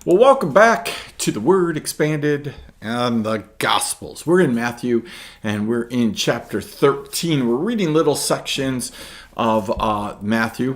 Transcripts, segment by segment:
Well, welcome back to the Word Expanded and the Gospels. We're in Matthew and we're in chapter 13. We're reading little sections of Matthew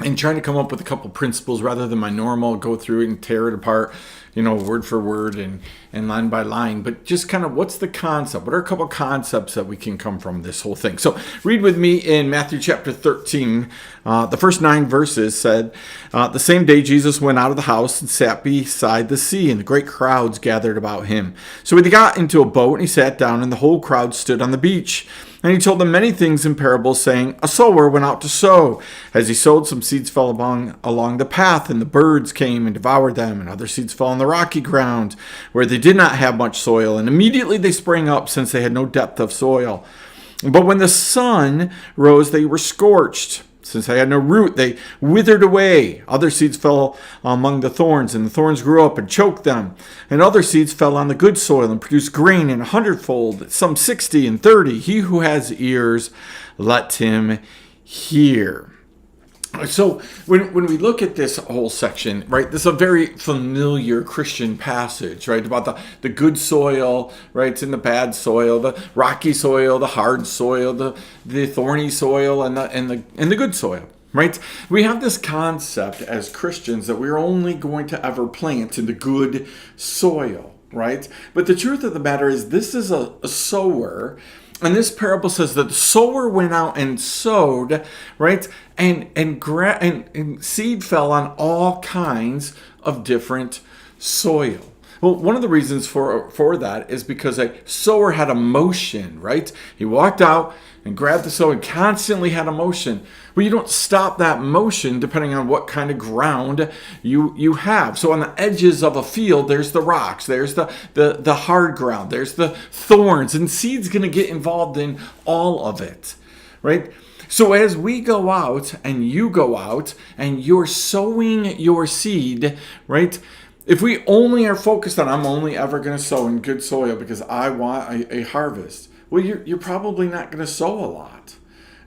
and trying to come up with a couple principles rather than my normal go through it and tear it apart, word for word and line by line. But just kind of what's the concept? What are a couple concepts that we can come from this whole thing? So read with me in Matthew chapter 13. The first 9 verses said, the same day Jesus went out of the house and sat beside the sea, and the great crowds gathered about him. So he got into a boat and he sat down, and the whole crowd stood on the beach. And he told them many things in parables, saying, a sower went out to sow. As he sowed, some seeds fell along the path, and the birds came and devoured them. And other seeds fell on the rocky ground, where they did not have much soil. And immediately they sprang up, since they had no depth of soil. But when the sun rose, they were scorched. Since they had no root, they withered away. Other seeds fell among the thorns, and the thorns grew up and choked them. And other seeds fell on the good soil and produced grain in 100-fold, some 60 and 30. He who has ears, let him hear. So when we look at this whole section, right, this is a very familiar Christian passage, right, about the good soil, right, and the bad soil, the rocky soil, the hard soil, the thorny soil, and the good soil, right? We have this concept as Christians that we're only going to ever plant in the good soil, right? But the truth of the matter is this is a sower. And this parable says that the sower went out and sowed, right? And seed fell on all kinds of different soil. Well, one of the reasons for that is because a sower had a motion, right? He walked out and grabbed the soil and constantly had a motion. Well, you don't stop that motion depending on what kind of ground you have. So on the edges of a field, there's the rocks, there's the hard ground, there's the thorns, and seed's going to get involved in all of it, right? So as we go out and you go out and you're sowing your seed, right? If we only are focused on, I'm only ever going to sow in good soil because I want a harvest, well, you're probably not going to sow a lot.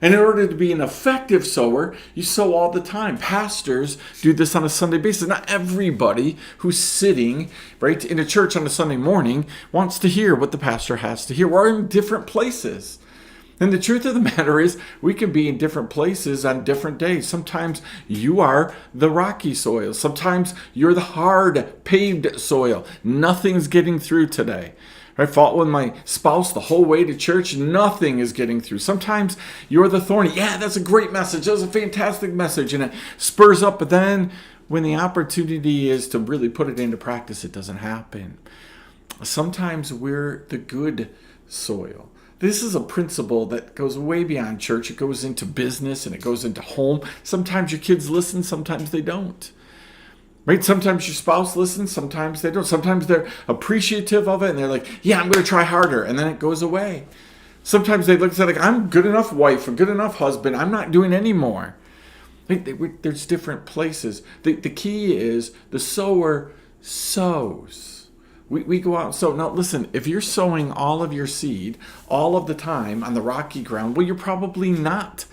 And in order to be an effective sower, you sow all the time. Pastors do this on a Sunday basis. Not everybody who's sitting right in a church on a Sunday morning wants to hear what the pastor has to hear. We're in different places. And the truth of the matter is we can be in different places on different days. Sometimes you are the rocky soil. Sometimes you're the hard paved soil. Nothing's getting through today. I fought with my spouse the whole way to church. Nothing is getting through. Sometimes you're the thorny. Yeah, that's a great message. That's a fantastic message. And it spurs up. But then when the opportunity is to really put it into practice, it doesn't happen. Sometimes we're the good soil. This is a principle that goes way beyond church. It goes into business and it goes into home. Sometimes your kids listen, sometimes they don't. Right? Sometimes your spouse listens, sometimes they don't. Sometimes they're appreciative of it and they're like, yeah, I'm going to try harder. And then it goes away. Sometimes they look and say, like, I'm good enough wife, a good enough husband. I'm not doing any more. There's different places. The key is the sower sows. We go out and sow. Now, listen, if you're sowing all of your seed all of the time on the rocky ground, well, you're probably not,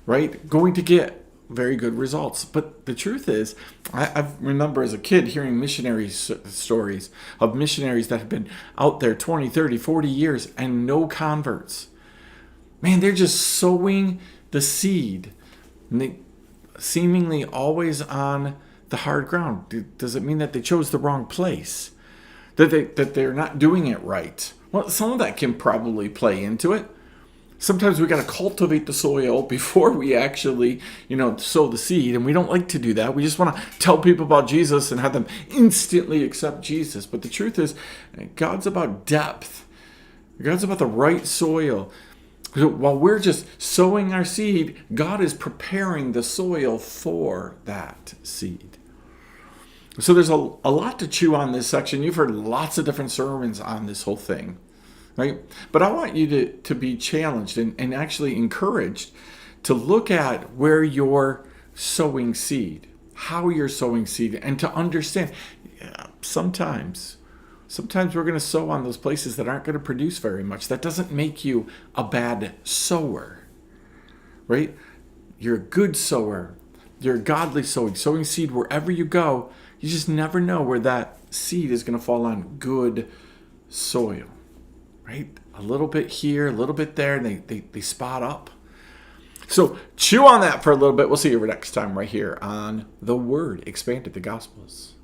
right, going to get very good results. But the truth is, I remember as a kid hearing missionary stories of missionaries that have been out there 20, 30, 40 years and no converts. Man, they're just sowing the seed. And they seemingly always on the hard ground. Does it mean that they chose the wrong place? That they're not doing it right? Well, some of that can probably play into it. Sometimes we got to cultivate the soil before we actually, sow the seed. And we don't like to do that. We just want to tell people about Jesus and have them instantly accept Jesus. But the truth is, God's about depth. God's about the right soil. So while we're just sowing our seed, God is preparing the soil for that seed. So there's a lot to chew on this section. You've heard lots of different sermons on this whole thing. Right? But I want you to be challenged and actually encouraged to look at where you're sowing seed, how you're sowing seed, and to understand sometimes we're going to sow on those places that aren't going to produce very much. That doesn't make you a bad sower, right? You're a good sower, You're godly sowing seed wherever you go. You just never know where that seed is going to fall on good soil, right? A little bit here, a little bit there, and they spot up. So chew on that for a little bit. We'll see you next time right here on The Word Expanded, the Gospels.